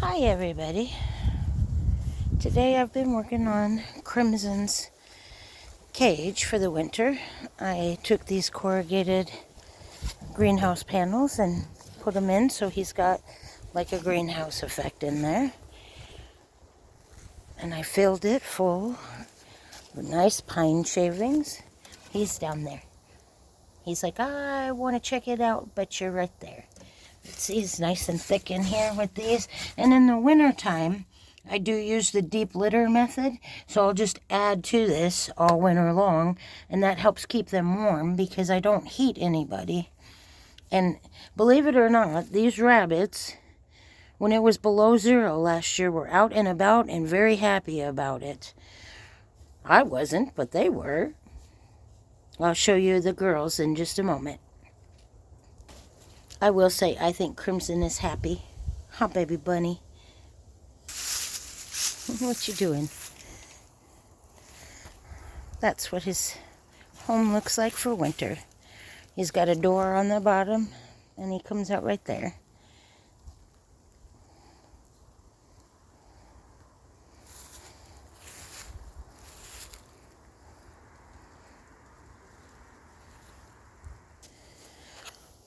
Hi everybody. Today I've been working on Crimson's cage for the winter. I took these corrugated greenhouse panels and put them in so he's got like a greenhouse effect in there. And I filled it full with nice pine shavings. He's down there. He's like, I want to check it out, but you're right there. See, it's nice and thick in here with these. And in the winter time, I do use the deep litter method, so I'll just add to this all winter long, and that helps keep them warm because I don't heat anybody. And believe it or not, these rabbits, when it was below 0 last year, were out and about and very happy about it. I wasn't, but they were. I'll show you the girls in just a moment. I will say, I think Crimson is happy. Huh, baby bunny? What you doing? That's what his home looks like for winter. He's got a door on the bottom, and he comes out right there.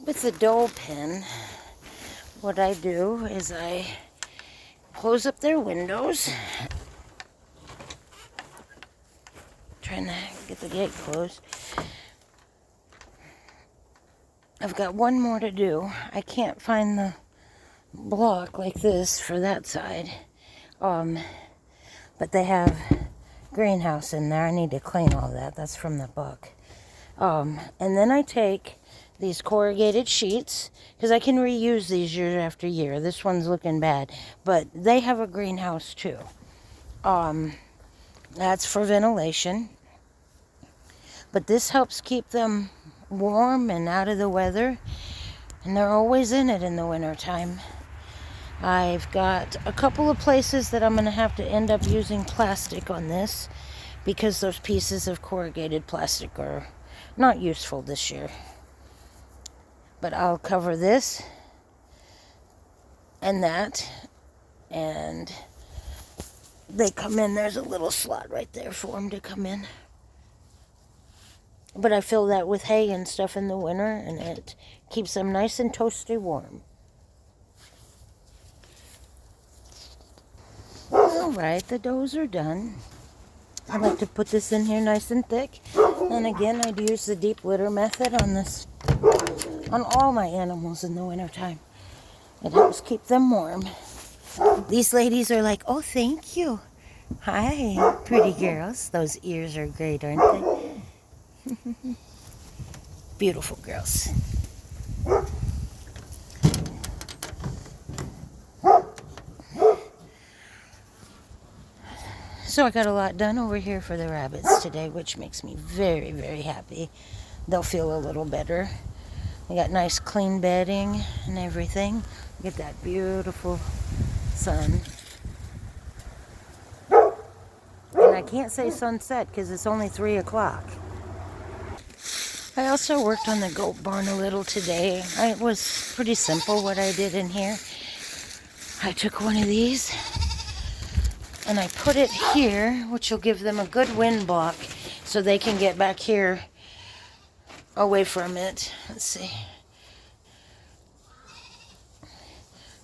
With the dole pin, what I do is I close up their windows. Trying to get the gate closed. I've got one more to do. I can't find the block like this for that side. But they have greenhouse in there. I need to clean all that. That's from the book. And then I take these corrugated sheets, because I can reuse these year after year. This one's looking bad, but they have a greenhouse too. That's for ventilation. But this helps keep them warm and out of the weather, and they're always in it in the wintertime. I've got a couple of places that I'm going to have to end up using plastic on this, because those pieces of corrugated plastic are not useful this year. But I'll cover this and that, and they come in. There's a little slot right there for them to come in. But I fill that with hay and stuff in the winter, and it keeps them nice and toasty warm. All right, the doughs are done. I like to put this in here nice and thick. And again, I'd use the deep litter method on this, on all my animals in the wintertime. It helps keep them warm. These ladies are like, oh, thank you. Hi, pretty girls. Those ears are great, aren't they? Beautiful girls. So I got a lot done over here for the rabbits today, which makes me very, very happy. They'll feel a little better. I got nice clean bedding and everything. Look at that beautiful sun. And I can't say sunset because it's only 3 o'clock. I also worked on the goat barn a little today. It was pretty simple what I did in here. I took one of these and I put it here, which will give them a good wind block so they can get back here away from it. Let's see.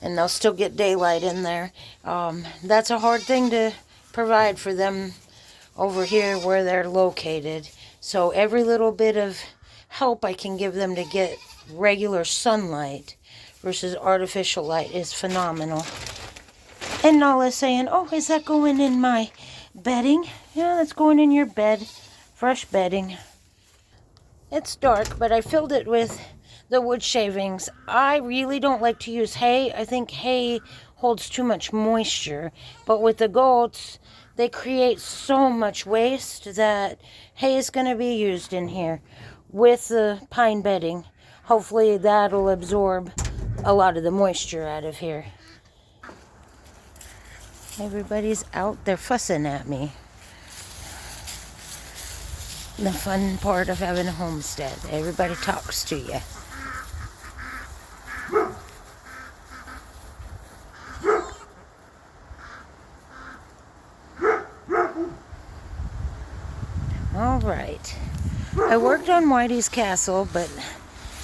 And they'll still get daylight in there. That's a hard thing to provide for them over here where they're located. So every little bit of help I can give them to get regular sunlight versus artificial light is phenomenal. And Nala's saying, oh, is that going in my bedding? Yeah, that's going in your bed. Fresh bedding. It's dark, but I filled it with the wood shavings. I really don't like to use hay. I think hay holds too much moisture. But with the goats, they create so much waste that hay is going to be used in here with the pine bedding. Hopefully that'll absorb a lot of the moisture out of here. Everybody's out there fussing at me. The fun part of having a homestead. Everybody talks to you. All right. I worked on Whitey's castle, but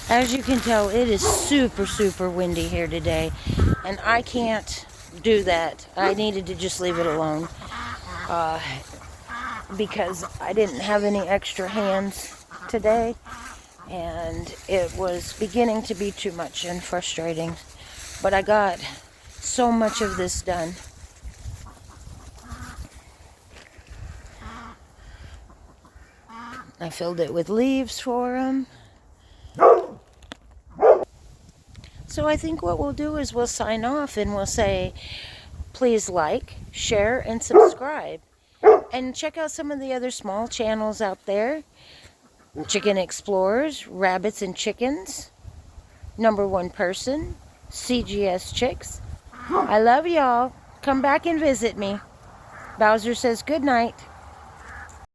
as you can tell, it is super, super windy here today. And I can't do that. I needed to just leave it alone. Because I didn't have any extra hands today. And it was beginning to be too much and frustrating. But I got so much of this done. I filled it with leaves for him. So I think what we'll do is we'll sign off and we'll say, please like, share, and subscribe. And check out some of the other small channels out there. Chicken Explorers, Rabbits and Chickens, Number One Person, CGS Chicks. I love y'all. Come back and visit me. Bowser says good night.